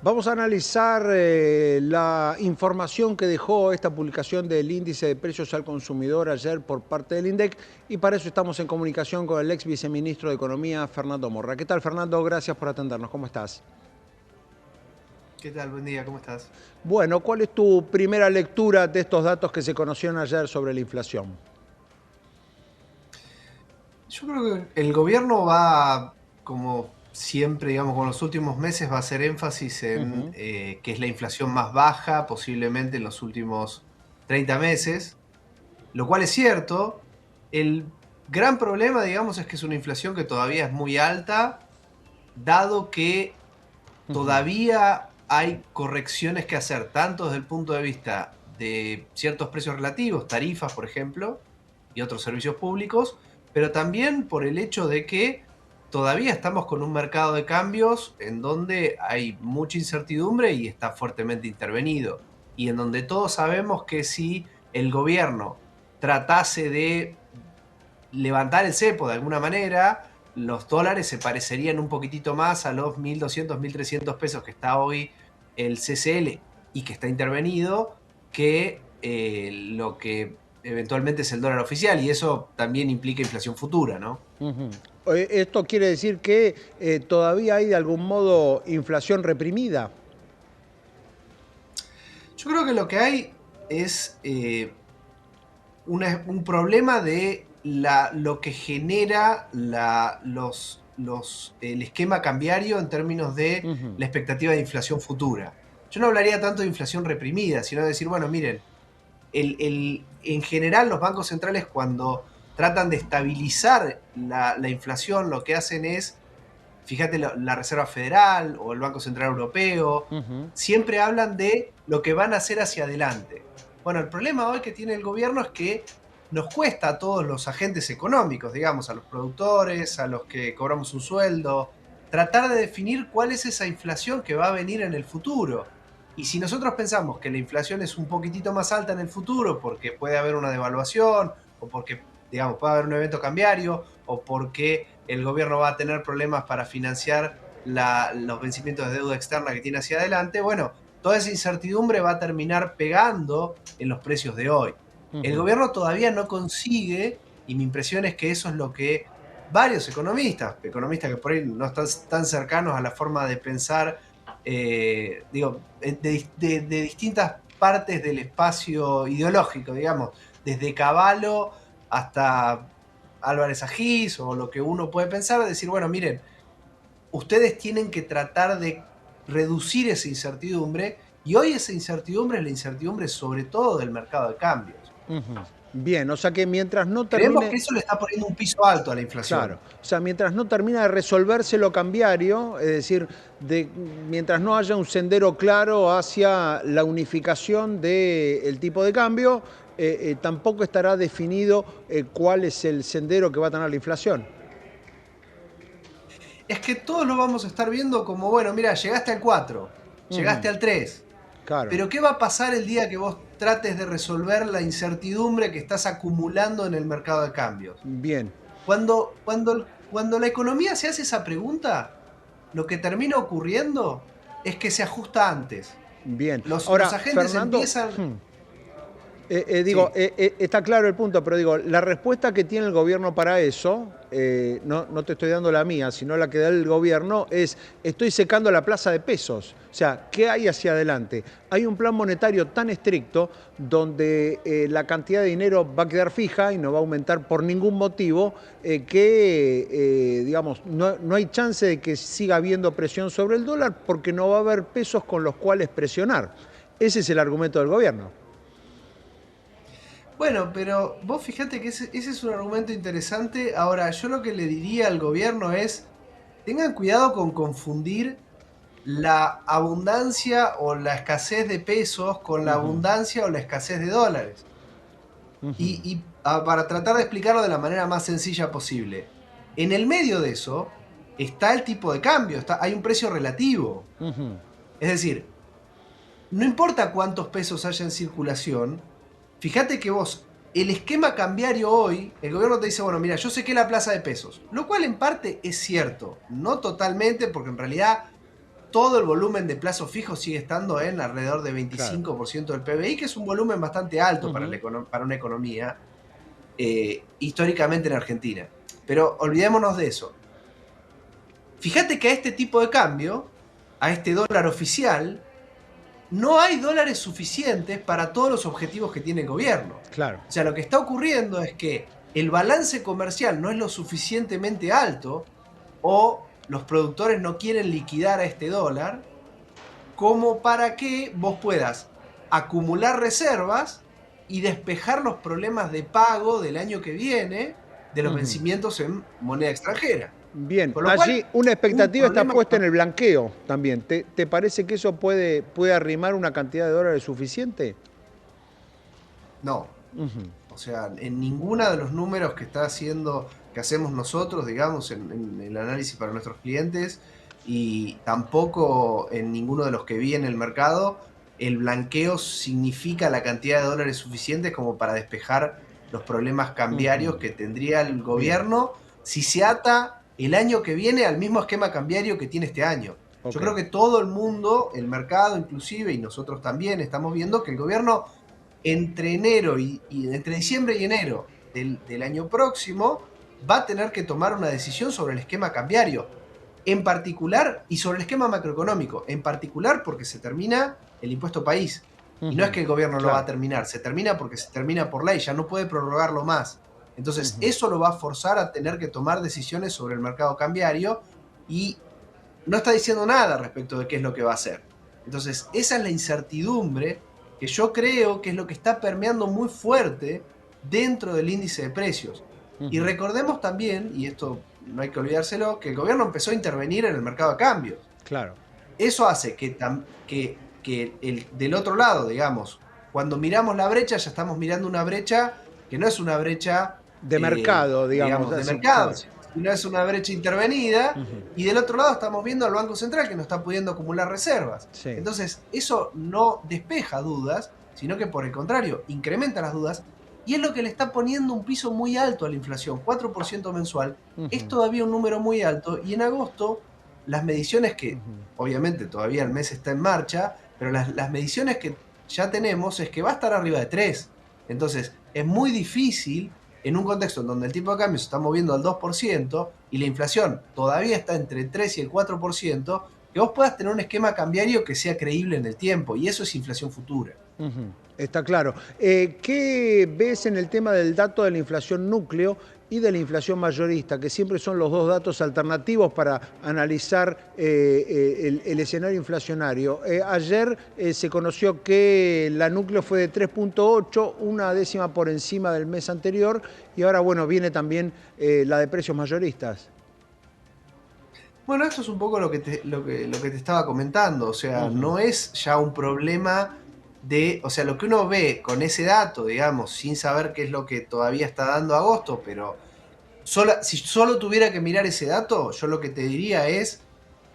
Vamos a analizar la información que dejó esta publicación del índice de precios al consumidor ayer por parte del INDEC y para eso estamos en comunicación con el ex viceministro de Economía, Fernando Morra. ¿Qué tal, Fernando? Gracias por atendernos. ¿Cómo estás? ¿Qué tal? Buen día, ¿cómo estás? Bueno, ¿cuál es tu primera lectura de estos datos que se conocieron ayer sobre la inflación? Yo creo que el gobierno va, como siempre, digamos, con los últimos meses, va a hacer énfasis en Ujú. que es la inflación más baja posiblemente en los últimos 30 meses, lo cual es cierto. El gran problema, digamos, es que es una inflación que todavía es muy alta, dado que Ujú. todavía hay correcciones que hacer, tanto desde el punto de vista de ciertos precios relativos, tarifas, por ejemplo, y otros servicios públicos, pero también por el hecho de que todavía estamos con un mercado de cambios en donde hay mucha incertidumbre y está fuertemente intervenido, y en donde todos sabemos que si el gobierno tratase de levantar el cepo de alguna manera, los dólares se parecerían un poquitito más a los 1.200, 1.300 pesos que está hoy el CCL y que está intervenido, que lo que eventualmente es el dólar oficial, y eso también implica inflación futura, ¿no? Ujú. Esto quiere decir que todavía hay de algún modo inflación reprimida. Yo creo que lo que hay es un problema de lo que genera el esquema cambiario en términos de Ujú. la expectativa de inflación futura. Yo no hablaría tanto de inflación reprimida, sino de decir, bueno, miren, en general los bancos centrales cuando tratan de estabilizar la inflación, lo que hacen es, fíjate, la Reserva Federal o el Banco Central Europeo, Ujú. siempre hablan de lo que van a hacer hacia adelante. Bueno, el problema hoy que tiene el gobierno es que nos cuesta a todos los agentes económicos, digamos, a los productores, a los que cobramos un sueldo, tratar de definir cuál es esa inflación que va a venir en el futuro. Y si nosotros pensamos que la inflación es un poquitito más alta en el futuro porque puede haber una devaluación o porque, digamos, puede haber un evento cambiario o porque el gobierno va a tener problemas para financiar los vencimientos de deuda externa que tiene hacia adelante, bueno, toda esa incertidumbre va a terminar pegando en los precios de hoy. El Ujú. gobierno todavía no consigue, y mi impresión es que eso es lo que varios economistas que por ahí no están tan cercanos a la forma de pensar, digo, de distintas partes del espacio ideológico, digamos, desde Cavallo hasta Álvarez Agís o lo que uno puede pensar, decir, bueno, miren, ustedes tienen que tratar de reducir esa incertidumbre y hoy esa incertidumbre es la incertidumbre sobre todo del mercado de cambios. Ujú. Bien, o sea que mientras no Creemos que termine, eso le está poniendo un piso alto a la claro, inflación. o sea, mientras no termina de resolverse lo cambiario, es decir, mientras no haya un sendero claro hacia la unificación del tipo de cambio, tampoco estará definido cuál es el sendero que va a tener la inflación. Es que todos lo vamos a estar viendo como, bueno, mira, llegaste al 4, llegaste Ujú. al 3, Claro, pero ¿qué va a pasar el día que vos trates de resolver la incertidumbre que estás acumulando en el mercado de cambios? bien, Cuando la economía se hace esa pregunta, lo que termina ocurriendo es que se ajusta antes. bien. Los Ahora, agentes Fernando, empiezan... digo, Sí. está claro el punto, pero digo, la respuesta que tiene el gobierno para eso, no te estoy dando la mía, sino la que da el gobierno, es estoy secando la plaza de pesos. O sea, ¿qué hay hacia adelante? Hay un plan monetario tan estricto donde la cantidad de dinero va a quedar fija y no va a aumentar por ningún motivo, digamos, no hay chance de que siga habiendo presión sobre el dólar porque no va a haber pesos con los cuales presionar. Ese es el argumento del gobierno. Bueno, pero vos fíjate que ese es un argumento interesante. Ahora, yo lo que le diría al gobierno es, tengan cuidado con confundir la abundancia o la escasez de pesos con la Ujú. abundancia o la escasez de dólares. Ujú. Para tratar de explicarlo de la manera más sencilla posible. En el medio de eso está el tipo de cambio, hay un precio relativo. Ujú. Es decir, no importa cuántos pesos haya en circulación, fíjate que vos, el esquema cambiario hoy, el gobierno te dice, bueno, mira, yo sé que la plaza de pesos, lo cual en parte es cierto, no totalmente, porque en realidad todo el volumen de plazo fijo sigue estando en alrededor de Claro. 25% del PBI, que es un volumen bastante alto para, Ujú, para una economía históricamente en Argentina. Pero olvidémonos de eso. Fíjate que a este tipo de cambio, a este dólar oficial, no hay dólares suficientes para todos los objetivos que tiene el gobierno. claro. O sea, lo que está ocurriendo es que el balance comercial no es lo suficientemente alto o los productores no quieren liquidar a este dólar como para que vos puedas acumular reservas y despejar los problemas de pago del año que viene de los Ujú. vencimientos en moneda extranjera. Bien, Con lo cual, allí una un expectativa está problema... puesta en el blanqueo también. ¿Te parece que eso puede arrimar una cantidad de dólares suficiente? No, Ujú, o sea, en ninguna de los números que está haciendo, que hacemos nosotros, digamos, en el análisis para nuestros clientes, y tampoco en ninguno de los que vi en el mercado, el blanqueo significa la cantidad de dólares suficientes como para despejar los problemas cambiarios ujú. que tendría el Bien, gobierno si se ata el año que viene al mismo esquema cambiario que tiene este año. Yo ok. creo que todo el mundo, el mercado inclusive, y nosotros también estamos viendo que el gobierno entre enero y entre diciembre y enero del año próximo va a tener que tomar una decisión sobre el esquema cambiario, en particular, y sobre el esquema macroeconómico, en particular porque se termina el impuesto país. Y no es Ujú, que el gobierno lo va a claro. terminar, se termina porque se termina por ley, ya no puede prorrogarlo más. Entonces, Ujú, eso lo va a forzar a tener que tomar decisiones sobre el mercado cambiario y no está diciendo nada respecto de qué es lo que va a hacer. Entonces, esa es la incertidumbre que yo creo que es lo que está permeando muy fuerte dentro del índice de precios. Y ujú, recordemos también, y esto no hay que olvidárselo, que el gobierno empezó a intervenir en el mercado de cambios. claro. Eso hace que del otro lado, digamos, cuando miramos la brecha, ya estamos mirando una brecha que no es una brecha, De mercado, digamos, digamos, de así, mercado, claro. sino es una brecha intervenida. Ujú, Y del otro lado estamos viendo al Banco Central que no está pudiendo acumular reservas. sí. Entonces, eso no despeja dudas, sino que por el contrario, incrementa las dudas. Y es lo que le está poniendo un piso muy alto a la inflación, 4% mensual. Es Ujú, todavía un número muy alto. Y en agosto, las mediciones que ujú. obviamente todavía el mes está en marcha, pero las mediciones que ya tenemos es que va a estar arriba de 3. Entonces, es muy difícil en un contexto en donde el tipo de cambio se está moviendo al 2% y la inflación todavía está entre el 3 y el 4%, que vos puedas tener un esquema cambiario que sea creíble en el tiempo, y eso es inflación futura. Ujú, está claro. ¿Qué ves en el tema del dato de la inflación núcleo y de la inflación mayorista, que siempre son los dos datos alternativos para analizar el escenario inflacionario? Ayer se conoció que la núcleo fue de 3,8, una décima por encima del mes anterior, y ahora, bueno, viene también la de precios mayoristas. Bueno, eso es un poco lo que te estaba comentando, o sea, Ujú, no es ya un problema de, o sea, lo que uno ve con ese dato, digamos, sin saber qué es lo que todavía está dando agosto, pero si solo tuviera que mirar ese dato, yo lo que te diría es,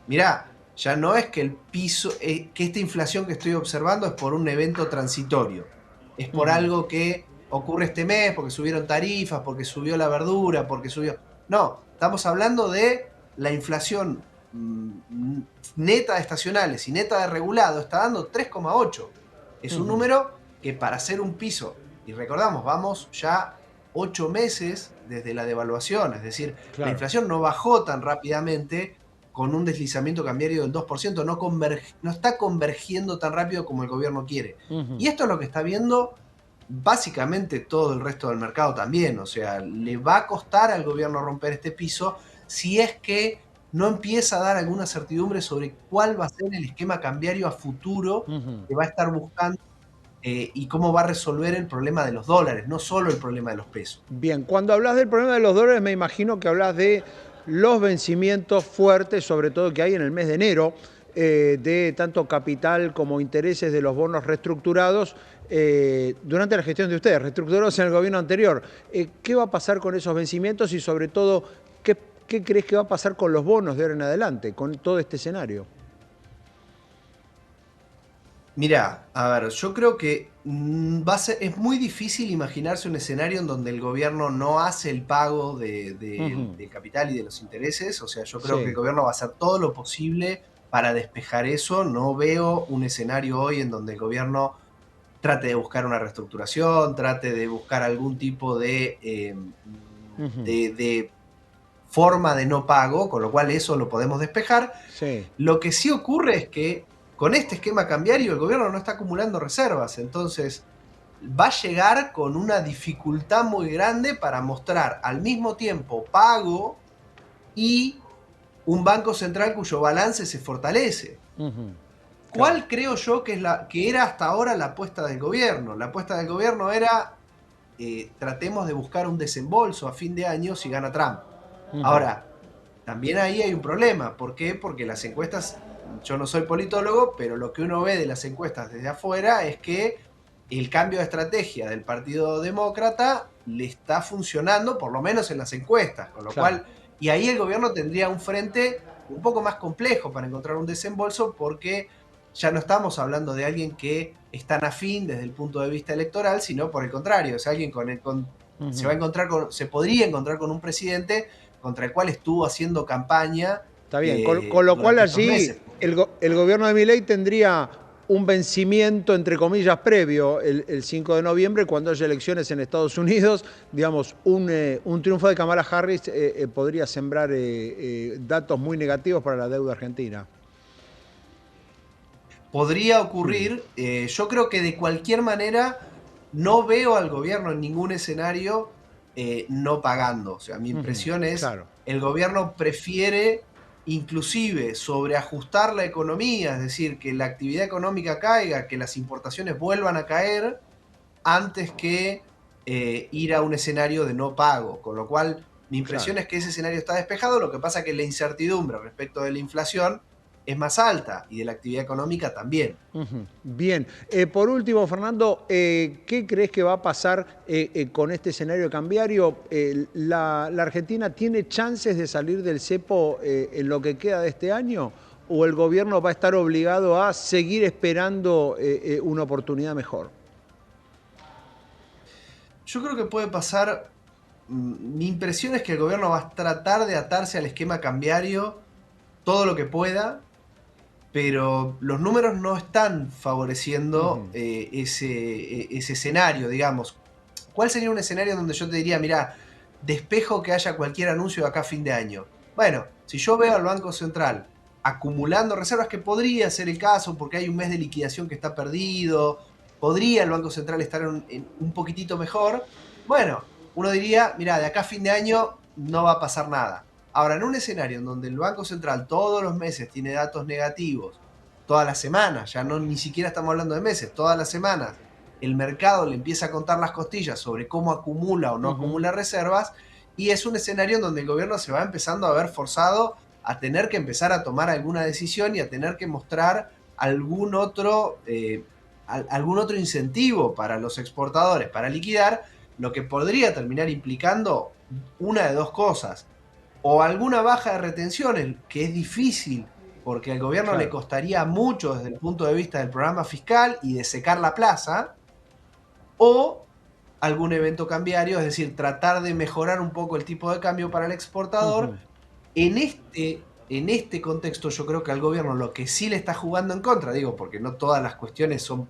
mirá, ya no es que el piso, que esta inflación que estoy observando es por un evento transitorio, es por ujú, algo que ocurre este mes, porque subieron tarifas, porque subió la verdura, porque subió... No, estamos hablando de la inflación neta de estacionales y neta de regulado, está dando 3,8. Es un ujú, número que para hacer un piso, y recordamos, vamos ya 8 meses desde la devaluación, es decir, la claro. inflación no bajó tan rápidamente con un deslizamiento cambiario del 2%, no está convergiendo tan rápido como el gobierno quiere. Ujú. Y esto es lo que está viendo básicamente todo el resto del mercado también. O sea, le va a costar al gobierno romper este piso si es que no empieza a dar alguna certidumbre sobre cuál va a ser el esquema cambiario a futuro Ujú. que va a estar buscando y cómo va a resolver el problema de los dólares, no solo el problema de los pesos. Bien, cuando hablas del problema de los dólares, me imagino que hablas de los vencimientos fuertes, sobre todo que hay en el mes de enero, de tanto capital como intereses de los bonos reestructurados durante la gestión de ustedes, reestructurados en el gobierno anterior. ¿Qué va a pasar con esos vencimientos y sobre todo, qué crees que va a pasar con los bonos de ahora en adelante, con todo este escenario? Mirá, a ver, yo creo que es muy difícil imaginarse un escenario en donde el gobierno no hace el pago Ujú, del capital y de los intereses. O sea, yo creo que el sí, gobierno va a hacer todo lo posible para despejar eso. No veo un escenario hoy en donde el gobierno trate de buscar una reestructuración, trate de buscar algún tipo Ujú. de forma de no pago, con lo cual eso lo podemos despejar. Sí. Lo que sí ocurre es que con este esquema cambiario el gobierno no está acumulando reservas, entonces va a llegar con una dificultad muy grande para mostrar al mismo tiempo pago y un banco central cuyo balance se fortalece. Ujú. Claro. ¿Cuál creo yo que era hasta ahora la apuesta del gobierno? La apuesta del gobierno era tratemos de buscar un desembolso a fin de año si gana Trump. Ujú. Ahora, también ahí hay un problema. ¿Por qué? Porque las encuestas, yo no soy politólogo, pero lo que uno ve de las encuestas desde afuera es que el cambio de estrategia del Partido Demócrata le está funcionando, por lo menos en las encuestas, con lo Claro. cual, y ahí el gobierno tendría un frente un poco más complejo para encontrar un desembolso, porque ya no estamos hablando de alguien que es tan afín desde el punto de vista electoral, sino por el contrario, es alguien se va Ujú. a encontrar se podría encontrar con un presidente contra el cual estuvo haciendo campaña Está bien. Con lo cual durante estos allí meses. el gobierno de Milei tendría un vencimiento, entre comillas, previo el 5 de noviembre, cuando haya elecciones en Estados Unidos. Digamos, un triunfo de Kamala Harris podría sembrar datos muy negativos para la deuda argentina. Podría Hmm. ocurrir, yo creo que de cualquier manera no veo al gobierno en ningún escenario no pagando. O sea, mi Ujú. impresión es, Claro. el gobierno prefiere inclusive sobreajustar la economía, es decir, que la actividad económica caiga, que las importaciones vuelvan a caer, antes que ir a un escenario de no pago. Con lo cual, mi impresión Claro. es que ese escenario está despejado. Lo que pasa es que la incertidumbre respecto de la inflación es más alta y de la actividad económica también. Ujú. Bien. Por último, Fernando, ¿qué crees que va a pasar con este escenario cambiario? ¿La Argentina tiene chances de salir del cepo en lo que queda de este año? ¿O el gobierno va a estar obligado a seguir esperando una oportunidad mejor? Yo creo que puede pasar, mi impresión es que el gobierno va a tratar de atarse al esquema cambiario todo lo que pueda, pero los números no están favoreciendo Ujú. ese escenario, digamos. ¿Cuál sería un escenario donde yo te diría, mira, despejo que haya cualquier anuncio de acá a fin de año? Bueno, si yo veo al Banco Central acumulando reservas, que podría ser el caso porque hay un mes de liquidación que está perdido, podría el Banco Central estar en un poquitito mejor, bueno, uno diría, mira, de acá a fin de año no va a pasar nada. Ahora, en un escenario en donde el Banco Central todos los meses tiene datos negativos, todas las semanas, ya no ni siquiera estamos hablando de meses, todas las semanas, el mercado le empieza a contar las costillas sobre cómo acumula o no Ujú. acumula reservas, y es un escenario en donde el gobierno se va empezando a ver forzado a tener que empezar a tomar alguna decisión y a tener que mostrar algún otro incentivo para los exportadores para liquidar, lo que podría terminar implicando una de dos cosas: o alguna baja de retenciones, que es difícil porque al gobierno le Claro. costaría mucho desde el punto de vista del programa fiscal y de secar la plaza, o algún evento cambiario, es decir, tratar de mejorar un poco el tipo de cambio para el exportador. Ujú. En este contexto yo creo que al gobierno lo que sí le está jugando en contra, digo, porque no todas las cuestiones son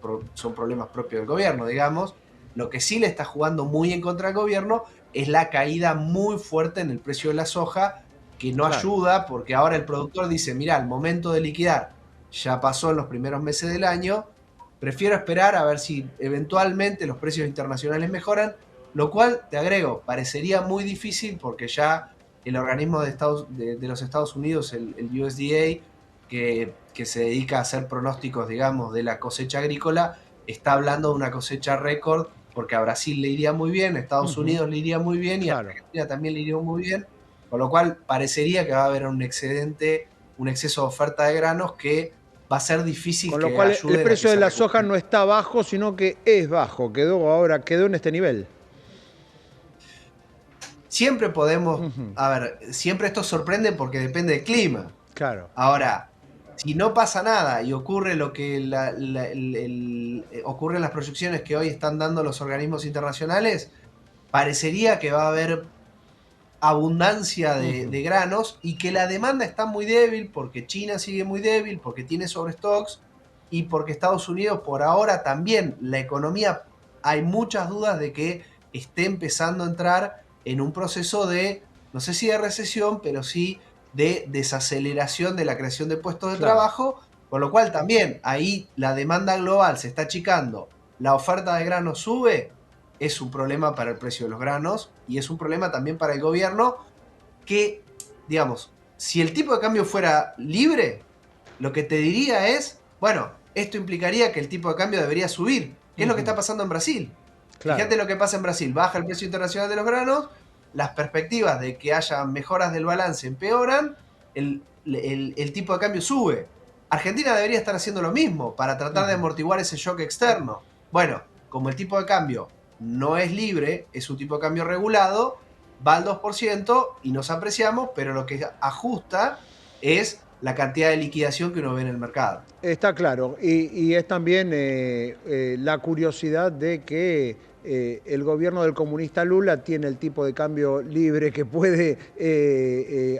problemas propios del gobierno, digamos, lo que sí le está jugando muy en contra al gobierno es la caída muy fuerte en el precio de la soja, que no Claro. ayuda porque ahora el productor dice, mira, el momento de liquidar ya pasó en los primeros meses del año, prefiero esperar a ver si eventualmente los precios internacionales mejoran, lo cual, te agrego, parecería muy difícil porque ya el organismo de los Estados Unidos, el USDA, que se dedica a hacer pronósticos, digamos, de la cosecha agrícola, está hablando de una cosecha récord, porque a Brasil le iría muy bien, a Estados Ujú. Unidos le iría muy bien y a Claro. Argentina también le iría muy bien, con lo cual parecería que va a haber un excedente, un exceso de oferta de granos que va a ser difícil Con lo que cual el ayuden a que precio de se la soja recupere. no está bajo, sino que es bajo. Quedó en este nivel. Siempre podemos, Ujú. a ver, siempre esto sorprende porque depende del clima. Claro. Ahora, si no pasa nada y ocurre lo que ocurre en las proyecciones que hoy están dando los organismos internacionales, parecería que va a haber abundancia Ujú. de granos y que la demanda está muy débil porque China sigue muy débil, porque tiene sobrestocks y porque Estados Unidos por ahora también la economía, hay muchas dudas de que esté empezando a entrar en un proceso de, no sé si de recesión, pero sí de desaceleración de la creación de puestos de Claro. trabajo, con lo cual también ahí la demanda global se está achicando, la oferta de granos sube, es un problema para el precio de los granos y es un problema también para el gobierno que, digamos, si el tipo de cambio fuera libre, lo que te diría es, bueno, esto implicaría que el tipo de cambio debería subir. ¿Qué es lo que está Ujú. pasando en Brasil? Claro. Fíjate lo que pasa en Brasil, baja el precio internacional de los granos, las perspectivas de que haya mejoras del balance empeoran, el tipo de cambio sube. Argentina debería estar haciendo lo mismo para tratar de Ujú. amortiguar ese shock externo. Bueno, como el tipo de cambio no es libre, es un tipo de cambio regulado, va al 2% y nos apreciamos, pero lo que ajusta es la cantidad de liquidación que uno ve en el mercado. Está claro. Y es también la curiosidad de que el gobierno del comunista Lula tiene el tipo de cambio libre que puede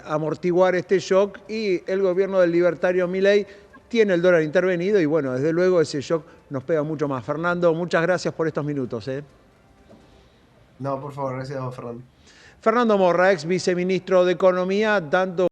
amortiguar este shock y el gobierno del libertario Milei tiene el dólar intervenido y bueno, desde luego ese shock nos pega mucho más. Fernando, muchas gracias por estos minutos. No, por favor, gracias a vos, Fernando. Fernando Morra, ex viceministro de Economía, dando